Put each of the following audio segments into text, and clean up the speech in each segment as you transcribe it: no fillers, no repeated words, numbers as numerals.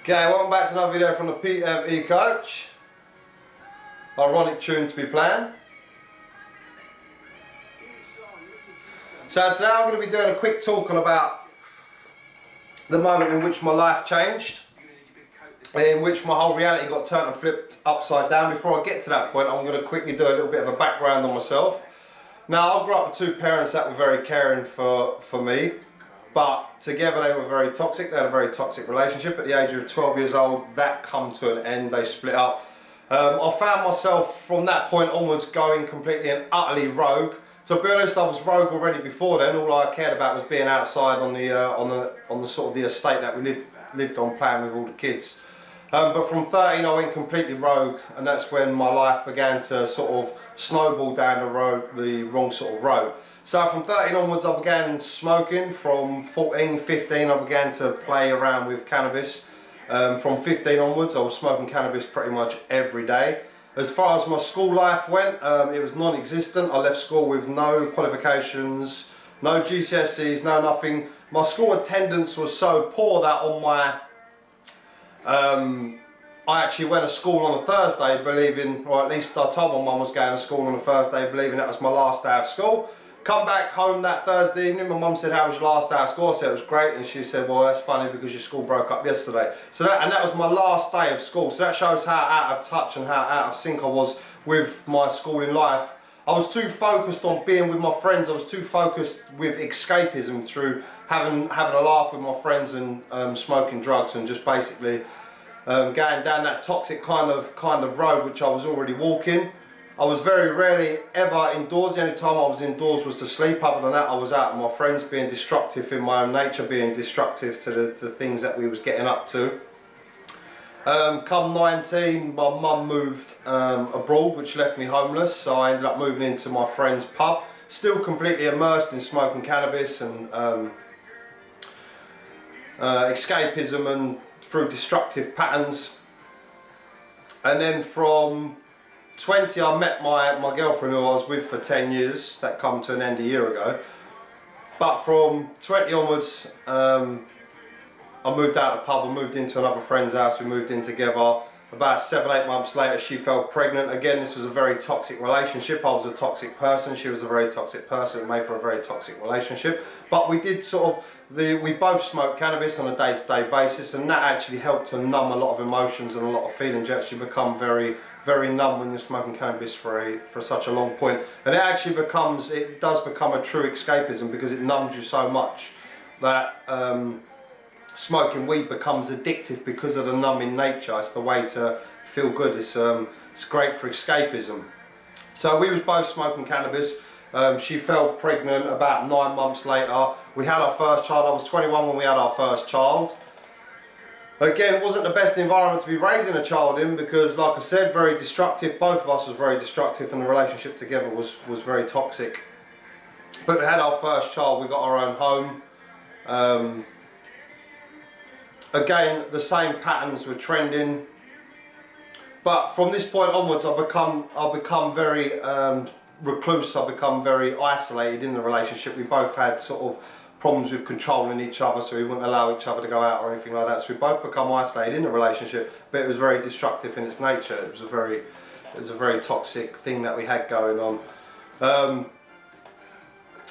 Okay, welcome back to another video from the PME Coach. Ironic tune to be playing. So today I'm going to be doing a quick talk on about the moment in which my life changed, in which my whole reality got turned and flipped upside down. Before I get to that point, I'm going to quickly do a little bit of a background on myself. Now, I grew up with two parents that were very caring for me. But together they were very toxic. They had a very toxic relationship. At the age of 12 years old, that come to an end. They split up. I found myself from that point onwards going completely and utterly rogue. To be honest, I was rogue already before then. All I cared about was being outside on the sort of the estate that we lived on, playing with all the kids. But from 13 I went completely rogue, and that's when my life began to sort of snowball down the wrong sort of road. So from 13 onwards I began smoking. From 14, 15 I began to play around with cannabis. From 15 onwards I was smoking cannabis pretty much every day. As far as my school life went, it was non-existent. I left school with no qualifications, no GCSEs, no nothing. My school attendance was so poor that on my I actually went to school on a Thursday believing, or at least I told my mum I was going to school on a Thursday believing that was my last day of school. Come back home that Thursday evening, my mum said, "How was your last day of school?" I said, "It was great," and she said, "Well, that's funny because your school broke up yesterday." So that was my last day of school. So that shows how out of touch and how out of sync I was with my schooling life. I was too focused on being with my friends. I was too focused with escapism through having a laugh with my friends and smoking drugs and just basically going down that toxic kind of road which I was already walking. I was very rarely ever indoors. The only time I was indoors was to sleep. Other than that, I was out with my friends, being destructive in my own nature, being destructive to the things that we was getting up to. Come 19, my mum moved abroad, which left me homeless, so I ended up moving into my friend's pub, still completely immersed in smoking cannabis and escapism and through destructive patterns. And then from 20 I met my girlfriend who I was with for 10 years. That come to an end a year ago. But from 20 onwards I moved out of the pub, I moved into another friend's house, we moved in together. About 7-8 months later she fell pregnant. Again, this was a very toxic relationship. I was a toxic person, she was a very toxic person. It made for a very toxic relationship. But we did we both smoked cannabis on a day-to-day basis, and that actually helped to numb a lot of emotions and a lot of feelings. You actually become very, very numb when you're smoking cannabis for such a long point. And it does become a true escapism because it numbs you so much that smoking weed becomes addictive because of the numbing nature. It's the way to feel good. It's great for escapism. So we was both smoking cannabis. She fell pregnant about 9 months later. We had our first child. I was 21 when we had our first child. Again, it wasn't the best environment to be raising a child in because, like I said, very destructive. Both of us was very destructive, and the relationship together was very toxic. But we had our first child. We got our own home. Again, the same patterns were trending, but from this point onwards I become very recluse. I become very isolated in the relationship. We both had sort of problems with controlling each other, so we wouldn't allow each other to go out or anything like that. So we both become isolated in the relationship, but it was very destructive in its nature. It was a very toxic thing that we had going on.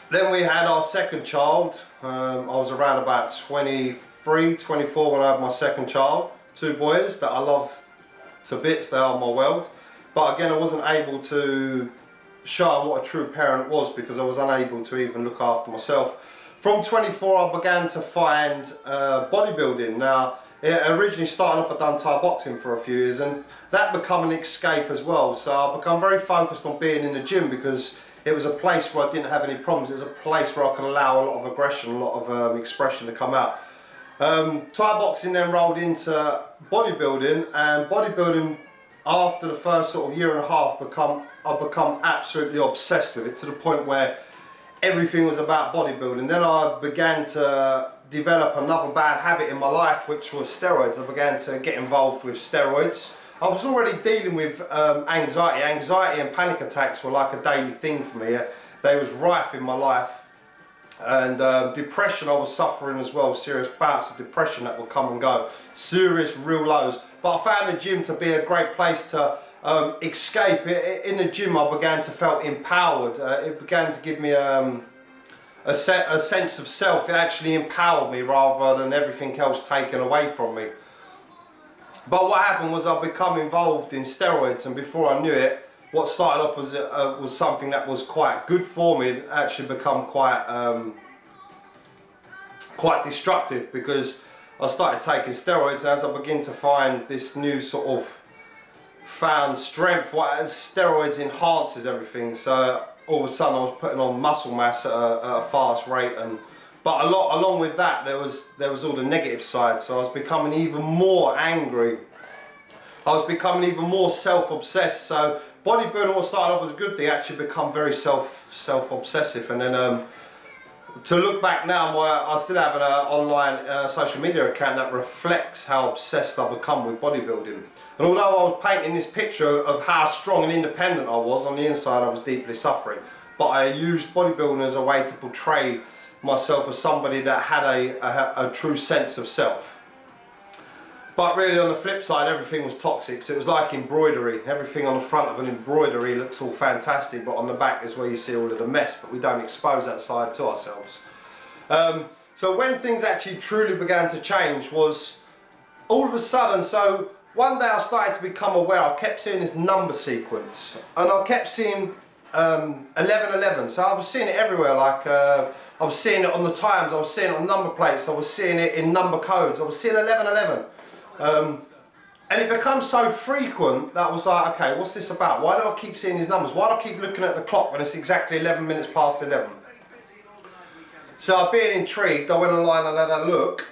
Then we had our second child. I was around about 23, 24 when I had my second child. Two boys that I love to bits. They are my world. But again, I wasn't able to show them what a true parent was because I was unable to even look after myself. From 24 I began to find bodybuilding. Now, it originally started off, I'd done Thai boxing for a few years, and that became an escape as well. So I became very focused on being in the gym because it was a place where I didn't have any problems. It was a place where I could allow a lot of aggression, a lot of expression to come out. Thai boxing then rolled into bodybuilding, and bodybuilding after the first sort of year and a half I've become absolutely obsessed with it to the point where everything was about bodybuilding. Then I began to develop another bad habit in my life, which was steroids. I began to get involved with steroids. I was already dealing with anxiety. Anxiety and panic attacks were like a daily thing for me. They was rife in my life. And depression, I was suffering as well, serious bouts of depression that would come and go, serious real lows. But I found the gym to be a great place to escape. In the gym I began to feel empowered. It began to give me a sense of self. It actually empowered me rather than everything else taken away from me. But what happened was I become involved in steroids, and before I knew it, what started off was something that was quite good for me, it actually become quite destructive, because I started taking steroids, and as I begin to find this new sort of found strength, steroids enhances everything. So all of a sudden I was putting on muscle mass at a fast rate, but along with that there was all the negative side. So I was becoming even more angry. I was becoming even more self-obsessed. So bodybuilding, what started off as a good thing, actually become very self-obsessive. And then to look back now, I still have an online social media account that reflects how obsessed I've become with bodybuilding. And although I was painting this picture of how strong and independent I was, on the inside I was deeply suffering. But I used bodybuilding as a way to portray myself as somebody that had a true sense of self. But really, on the flip side, everything was toxic. So it was like embroidery. Everything on the front of an embroidery looks all fantastic, but on the back is where you see all of the mess, but we don't expose that side to ourselves. So when things actually truly began to change was all of a sudden, so one day I started to become aware. I kept seeing this number sequence, and I kept seeing 1111. So I was seeing it everywhere, like I was seeing it on the times, I was seeing it on number plates, I was seeing it in number codes, I was seeing 1111. And it becomes so frequent that I was like, okay, what's this about? Why do I keep seeing these numbers? Why do I keep looking at the clock when it's exactly 11 minutes past 11? So being intrigued, I went online and had a look,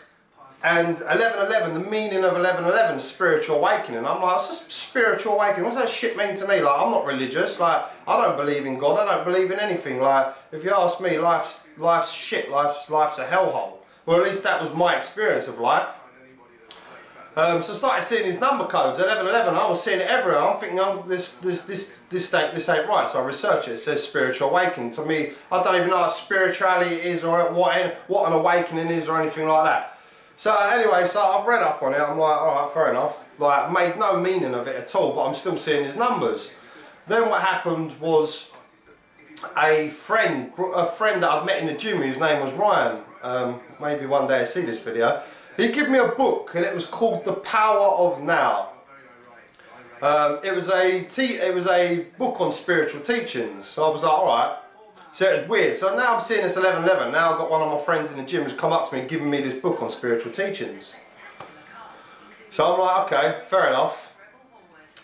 and 1111, the meaning of 1111 is spiritual awakening. I'm like, what's a spiritual awakening? What's that shit mean to me? Like, I'm not religious, like, I don't believe in God, I don't believe in anything. Like, if you ask me, life's shit, life's a hellhole. Well, at least that was my experience of life. So I started seeing these number codes, 1111, I was seeing it everywhere. I'm thinking, oh, this ain't right. So I researched it. It says spiritual awakening. To me, I don't even know what spirituality is, or what an awakening is, or anything like that. So anyway, so I've read up on it. I'm like, all right, fair enough. Like, made no meaning of it at all, but I'm still seeing these numbers. Then what happened was a friend that I'd met in the gym, whose name was Ryan. Maybe one day I see this video. He gave me a book, and it was called The Power of Now. It was a book on spiritual teachings. So I was like, all right. So it was weird. So now I'm seeing this 1111. Now I've got one of my friends in the gym who's come up to me and given me this book on spiritual teachings. So I'm like, okay, fair enough.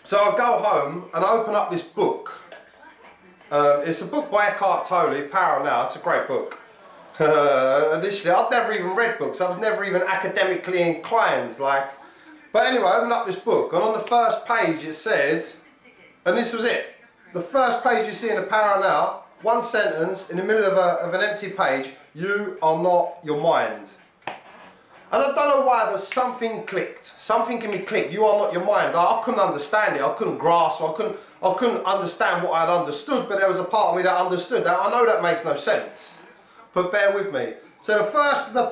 So I go home and I open up this book. It's a book by Eckhart Tolle, Power of Now. It's a great book. Initially, I'd never even read books. I was never even academically inclined, like. But anyway, I opened up this book, and on the first page it said, and this was it. The first page you see in The Power of Now, one sentence in the middle of an empty page: you are not your mind. And I don't know why, but something clicked. Something in me clicked. You are not your mind. I couldn't understand it. I couldn't grasp. I couldn't understand what I had understood. But there was a part of me that understood that. I know that makes no sense. But bear with me. So the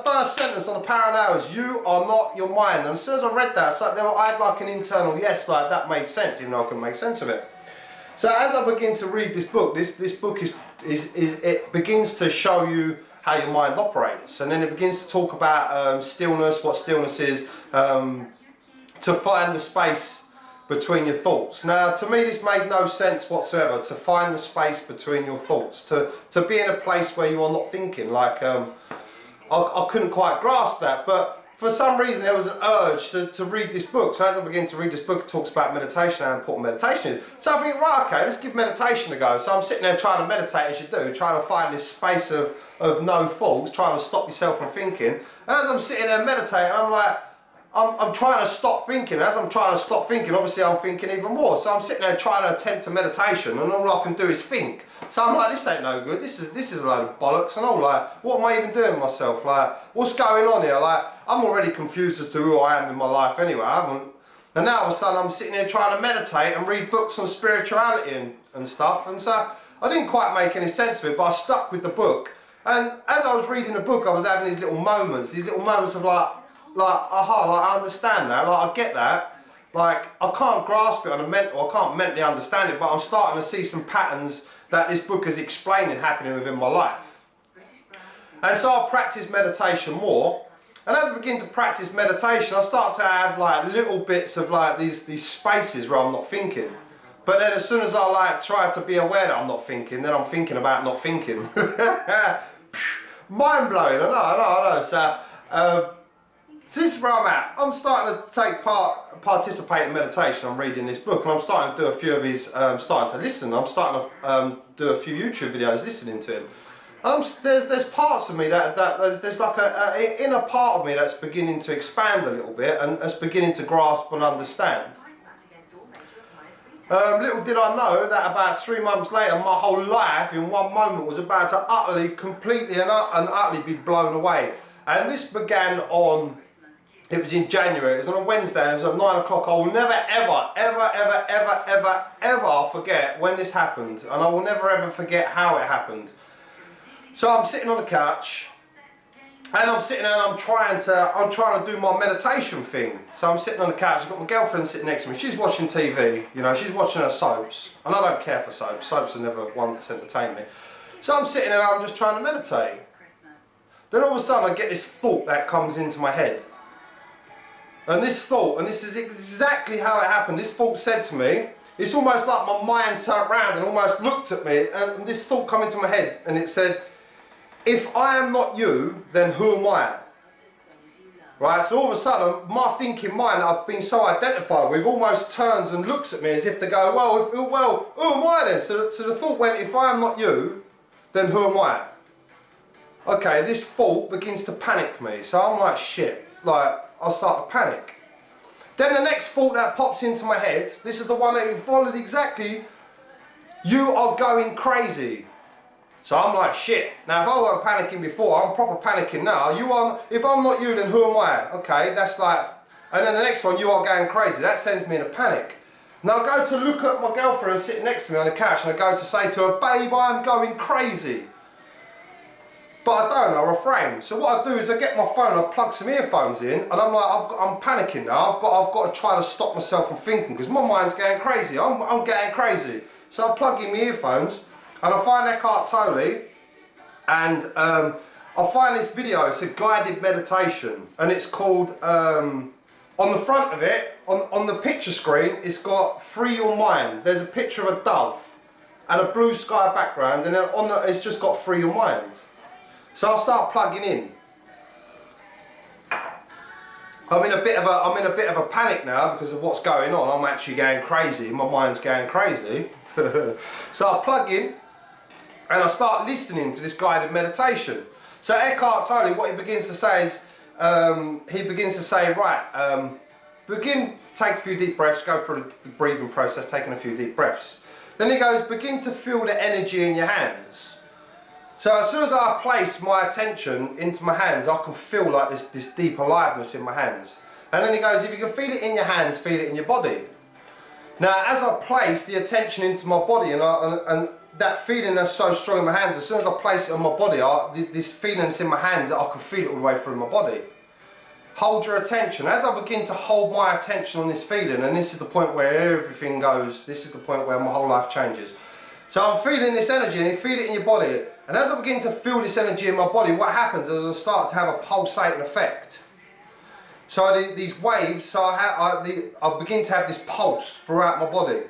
first sentence on The Power of Now is, you are not your mind. And as soon as I read that, I had like an internal yes, like that made sense, even though I couldn't make sense of it. So as I begin to read this book, this book it begins to show you how your mind operates, and then it begins to talk about stillness, what stillness is, to find the space between your thoughts. Now, to me, this made no sense whatsoever, to find the space between your thoughts, to be in a place where you are not thinking. Like, I couldn't quite grasp that, but for some reason there was an urge to read this book. So as I begin to read this book, it talks about meditation, how important meditation is. So I think, right, okay, let's give meditation a go. So I'm sitting there trying to meditate, as you do, trying to find this space of no thoughts, trying to stop yourself from thinking. And as I'm sitting there meditating, I'm like, I'm trying to stop thinking. As I'm trying to stop thinking, obviously I'm thinking even more. So I'm sitting there trying to attempt a meditation, and all I can do is think. So I'm like, this ain't no good. This is a load of bollocks and all. Like, what am I even doing with myself? Like, what's going on here? Like, I'm already confused as to who I am in my life anyway. I haven't. And now all of a sudden I'm sitting here trying to meditate and read books on spirituality and stuff. And so I didn't quite make any sense of it, but I stuck with the book. And as I was reading the book, I was having these little moments of like, aha, like I understand that, like I get that. Like I can't grasp it on a mental, I can't mentally understand it, but I'm starting to see some patterns that this book is explaining happening within my life. And so I practice meditation more. And as I begin to practice meditation, I start to have like little bits of like these spaces where I'm not thinking. But then as soon as I like try to be aware that I'm not thinking, then I'm thinking about not thinking. Mind blowing, I know. So this is where I'm at. I'm starting to participate in meditation. I'm reading this book and I'm starting to do a few of his, starting to listen. I'm starting to do a few YouTube videos listening to him. And there's parts of me that there's like an inner part of me that's beginning to expand a little bit and that's beginning to grasp and understand. Little did I know that about 3 months later, my whole life in one moment was about to completely and utterly be blown away. And this began on, it was in January, it was on a Wednesday, and it was at 9 o'clock. I will never ever forget when this happened, and I will never ever forget how it happened. So I'm sitting on the couch, and I'm sitting there and I'm trying to do my meditation thing. So I'm sitting on the couch, I've got my girlfriend sitting next to me, she's watching TV, you know, she's watching her soaps, and I don't care for soaps have never once entertained me. So I'm sitting there and I'm just trying to meditate. Then all of a sudden I get this thought that comes into my head. And this thought, and this is exactly how it happened, this thought said to me, it's almost like my mind turned around and almost looked at me, and this thought come into my head, and it said, if I am not you, then who am I? Right, so all of a sudden, my thinking mind that I've been so identified with almost turns and looks at me as if to go, well, who am I then? So the thought went, if I am not you, then who am I? Okay, this thought begins to panic me. So I'm like, shit, like, I'll start to panic. Then the next thought that pops into my head, this is the one that followed exactly, you are going crazy. So I'm like, shit, now if I weren't panicking before, I'm proper panicking now. If I'm not you, then who am I? Okay, that's like, and then the next one, you are going crazy. That sends me in a panic. Now I go to look at my girlfriend sitting next to me on the couch and I go to say to her, babe, I'm going crazy. But I don't, I refrain. So what I do is I get my phone, I plug some earphones in, and I'm like, I'm panicking now. I've got to try to stop myself from thinking because my mind's going crazy. I'm getting crazy. So I plug in my earphones. And I find Eckhart Tolle, and I find this video, it's a guided meditation, and it's called, on the front of it, on the picture screen, it's got free your mind. There's a picture of a dove and a blue sky background, and then it's just got free your mind. So I'll start plugging in. I'm in a bit of a panic now because of what's going on. I'm actually going crazy, my mind's going crazy. So I plug in, and I start listening to this guided meditation. So Eckhart Tolle, what he begins to say is, right, take a few deep breaths, go through the breathing process, taking a few deep breaths. Then he goes, begin to feel the energy in your hands. So as soon as I place my attention into my hands, I can feel like this deep aliveness in my hands. And then he goes, if you can feel it in your hands, feel it in your body. Now as I place the attention into my body and that feeling that's so strong in my hands, as soon as I place it on my body, this feeling that's in my hands, I can feel it all the way through my body. Hold your attention. As I begin to hold my attention on this feeling, and this is the point where everything goes, this is the point where my whole life changes. So I'm feeling this energy, and you feel it in your body, and as I begin to feel this energy in my body, what happens is I start to have a pulsating effect. So these waves, so I begin to have this pulse throughout my body.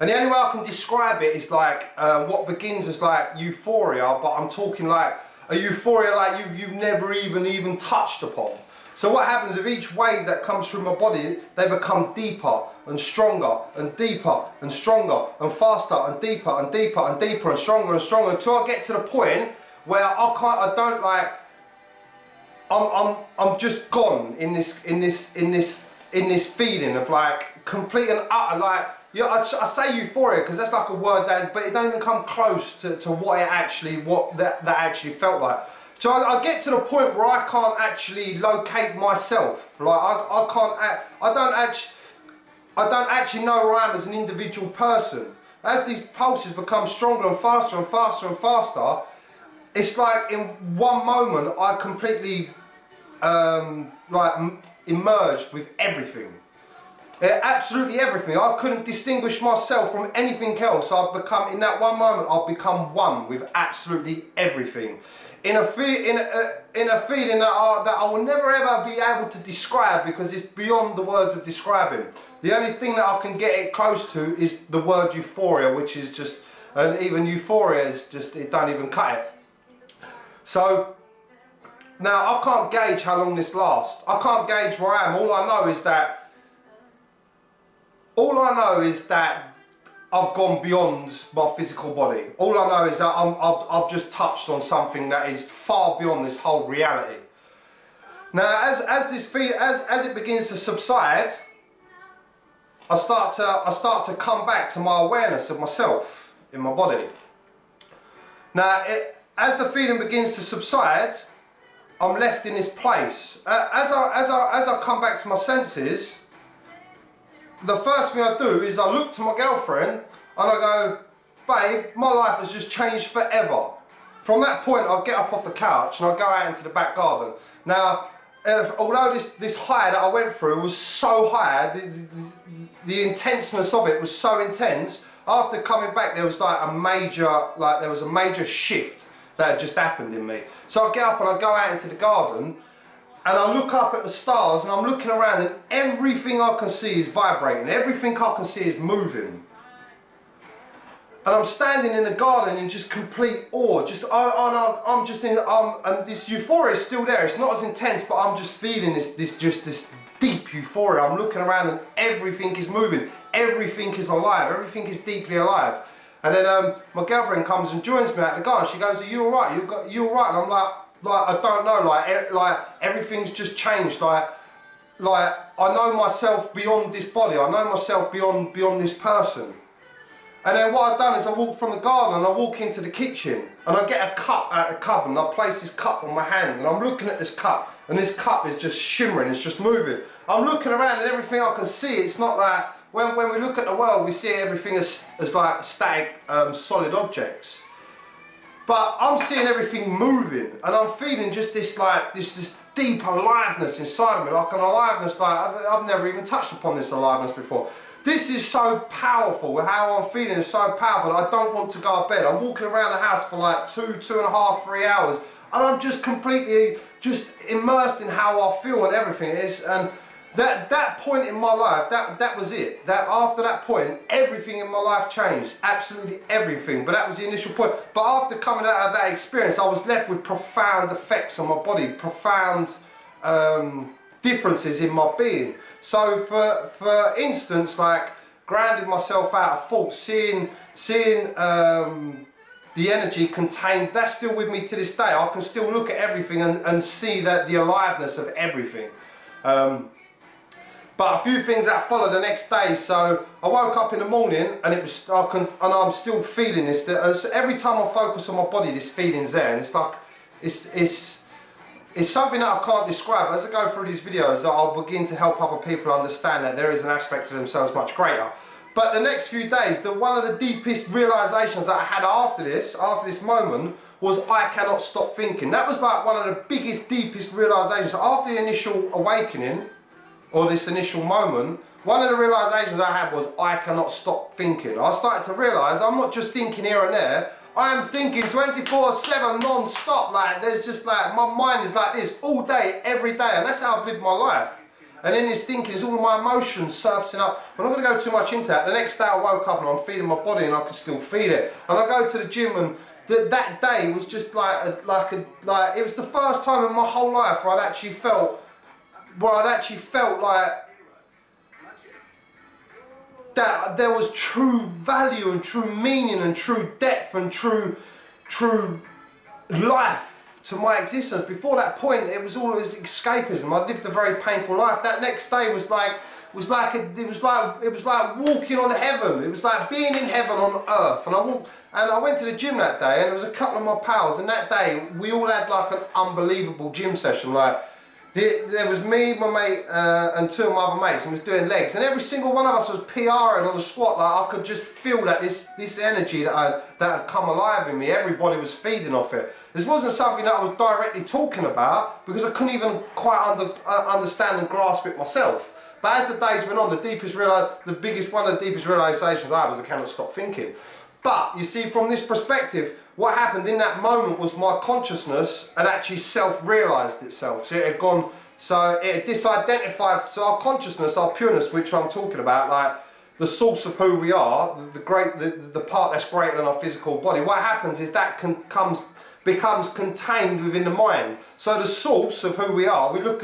And the only way I can describe it is like what begins as like euphoria, but I'm talking like a euphoria like you've never even touched upon. So what happens with each wave that comes through my body, they become deeper and stronger and deeper and stronger and faster and deeper and deeper and deeper and stronger until I get to the point where I'm just gone in this feeling of like complete and utter like. Yeah, I say euphoria because that's like a word but it don't even come close to what that actually felt like. So I get to the point where I can't actually locate myself. Like I don't actually know where I am as an individual person. As these pulses become stronger and faster and faster and faster, it's like in one moment I completely emerged with everything. Absolutely everything. I couldn't distinguish myself from anything else. In that one moment, I've become one with absolutely everything. In a feeling that I will never ever be able to describe, because it's beyond the words of describing. The only thing that I can get it close to is the word euphoria, which is just, and even euphoria is just, it don't even cut it. So, now I can't gauge how long this lasts. I can't gauge where I am. All I know is that I've gone beyond my physical body. All I know is that I've just touched on something that is far beyond this whole reality. Now, as it begins to subside, I start to come back to my awareness of myself in my body. Now, as the feeling begins to subside, I'm left in this place. As I come back to my senses, the first thing I do is I look to my girlfriend and I go, babe, my life has just changed forever. From that point, I get up off the couch and I go out into the back garden. Now, although this high that I went through was so high, the intenseness of it was so intense, after coming back there was like a major shift that had just happened in me. So I get up and I go out into the garden and I look up at the stars and I'm looking around and everything I can see is vibrating, everything I can see is moving. And I'm standing in the garden in just complete awe, and this euphoria is still there. It's not as intense, but I'm just feeling this deep euphoria. I'm looking around and everything is moving, everything is alive, everything is deeply alive. And then my girlfriend comes and joins me at the garden. She goes, "Are you all right? You all right?" And I'm like, I don't know, like everything's just changed. Like I know myself beyond this body. I know myself beyond this person. And then what I've done is I walk from the garden and I walk into the kitchen and I get a cup out of the cupboard and I place this cup on my hand and I'm looking at this cup and this cup is just shimmering, it's just moving. I'm looking around and everything I can see, it's not like, when we look at the world we see everything as like static, solid objects. But I'm seeing everything moving and I'm feeling just this deep aliveness inside of me, like an aliveness like I've never even touched upon this aliveness before. This is so powerful, how I'm feeling is so powerful that I don't want to go to bed. I'm walking around the house for like 2.5, 3 hours and I'm just completely immersed in how I feel and everything. And that point in my life, that was it. That after that point, everything in my life changed, absolutely everything. But that was the initial point. But after coming out of that experience, I was left with profound effects on my body, profound differences in my being. So for instance, like grounding myself out of thought, seeing the energy contained, that's still with me to this day. I can still look at everything and see that the aliveness of everything. But a few things that followed the next day. So I woke up in the morning and I'm still feeling this. Every time I focus on my body, this feeling's there, and it's like it's something that I can't describe. As I go through these videos, I'll begin to help other people understand that there is an aspect to themselves much greater. But the next few days, one of the deepest realizations that I had after this moment, was I cannot stop thinking. That was like one of the biggest, deepest realizations. After the initial awakening, or this initial moment, one of the realizations I had was I cannot stop thinking. I started to realize I'm not just thinking here and there, I am thinking 24/7 non-stop. Like there's just like, my mind is like this all day, every day, and that's how I've lived my life. And in this thinking is all of my emotions surfacing up. I'm not going to go too much into that. The next day I woke up and I'm feeling my body and I can still feel it. And I go to the gym and that day was just like it was the first time in my whole life where I'd actually felt like that there was true value and true meaning and true depth and true life to my existence. Before that point, it was always escapism. I lived a very painful life. That next day was like walking on heaven. It was like being in heaven on earth. And I went to the gym that day, and there was a couple of my pals. And that day, we all had like an unbelievable gym session. Like There was me, my mate, and two of my other mates, and was doing legs, and every single one of us was PRing on the squat. Like, I could just feel that this energy that had come alive in me. Everybody was feeding off it. This wasn't something that I was directly talking about because I couldn't even quite understand and grasp it myself. But as the days went on, one of the deepest realizations I had was I cannot stop thinking. But you see, from this perspective, what happened in that moment was my consciousness had actually self-realized itself. So it had gone, so it had disidentified, so our consciousness, our pureness, which I'm talking about, like the source of who we are, the part that's greater than our physical body, what happens is that becomes contained within the mind. So the source of who we are, we look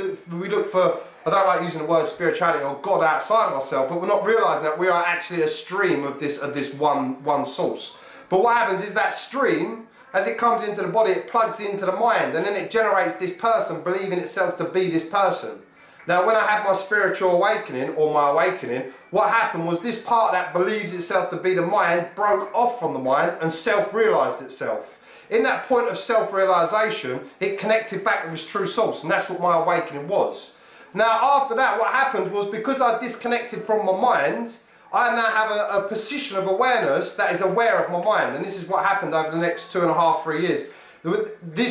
for, I don't like using the word spirituality or God outside of ourselves, but we're not realizing that we are actually a stream of this one source. But what happens is that stream, as it comes into the body, it plugs into the mind, and then it generates this person believing itself to be this person. Now, when I had my spiritual awakening, or my awakening, what happened was this part that believes itself to be the mind broke off from the mind and self-realized itself. In that point of self-realization, it connected back with its true source, and that's what my awakening was. Now, after that, what happened was, because I disconnected from my mind, I now have a position of awareness that is aware of my mind. And this is what happened over the next 2.5, 3 years.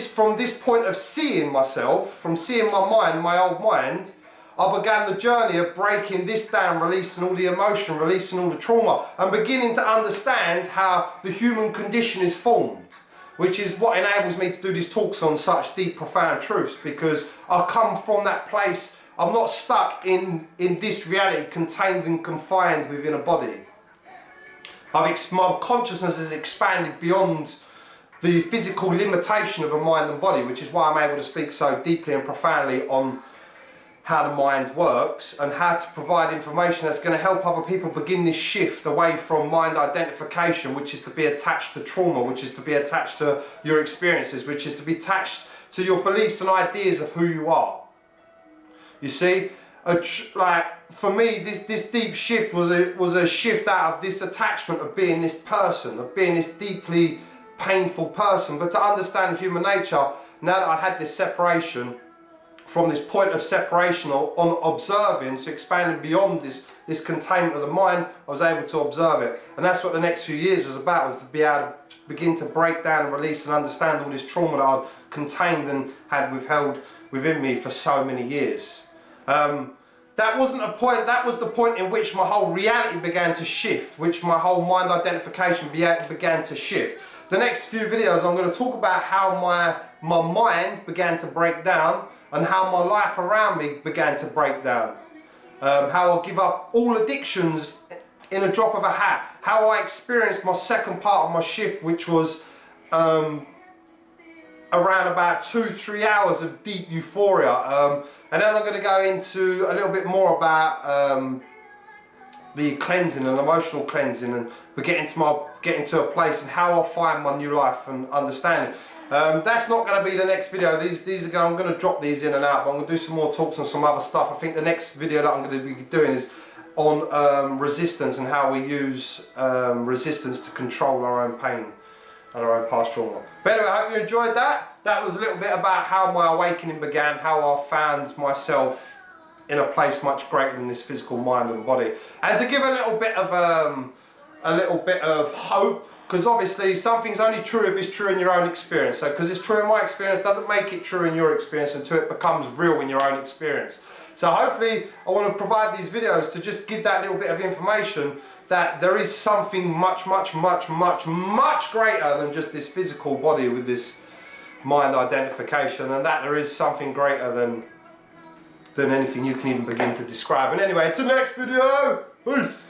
From this point of seeing myself, from seeing my mind, my old mind, I began the journey of breaking this down, releasing all the emotion, releasing all the trauma, and beginning to understand how the human condition is formed, which is what enables me to do these talks on such deep, profound truths, because I come from that place. I'm not stuck in this reality, contained and confined within a body. My consciousness has expanded beyond the physical limitation of a mind and body, which is why I'm able to speak so deeply and profoundly on how the mind works and how to provide information that's going to help other people begin this shift away from mind identification, which is to be attached to trauma, which is to be attached to your experiences, which is to be attached to your beliefs and ideas of who you are. You see, like for me, this deep shift was a shift out of this attachment of being this person, of being this deeply painful person. But to understand human nature, now that I had this separation, from this point of separation on observing, so expanding beyond this containment of the mind, I was able to observe it. And that's what the next few years was about, was to be able to begin to break down and release and understand all this trauma that I'd contained and had withheld within me for so many years. That wasn't a point, that was the point in which my whole reality began to shift, which my whole mind identification began to shift. The next few videos I'm going to talk about how my mind began to break down and how my life around me began to break down. How I'll give up all addictions in a drop of a hat. How I experienced my second part of my shift, which was around about 2-3 hours of deep euphoria. And then I'm going to go into a little bit more about the cleansing and emotional cleansing, and we're getting to a place and how I find my new life and understanding. That's not going to be the next video. I'm going to drop these in and out, but I'm going to do some more talks on some other stuff. I think the next video that I'm going to be doing is on resistance and how we use resistance to control our own pain and our own past trauma. But anyway, I hope you enjoyed that. That was a little bit about how my awakening began, how I found myself in a place much greater than this physical mind and body. And to give a little bit of hope, because obviously something's only true if it's true in your own experience. So because it's true in my experience doesn't make it true in your experience until it becomes real in your own experience. So hopefully I want to provide these videos to just give that little bit of information that there is something much greater than just this physical body with this mind identification, and that there is something greater than anything you can even begin to describe. And anyway, to the next video, peace!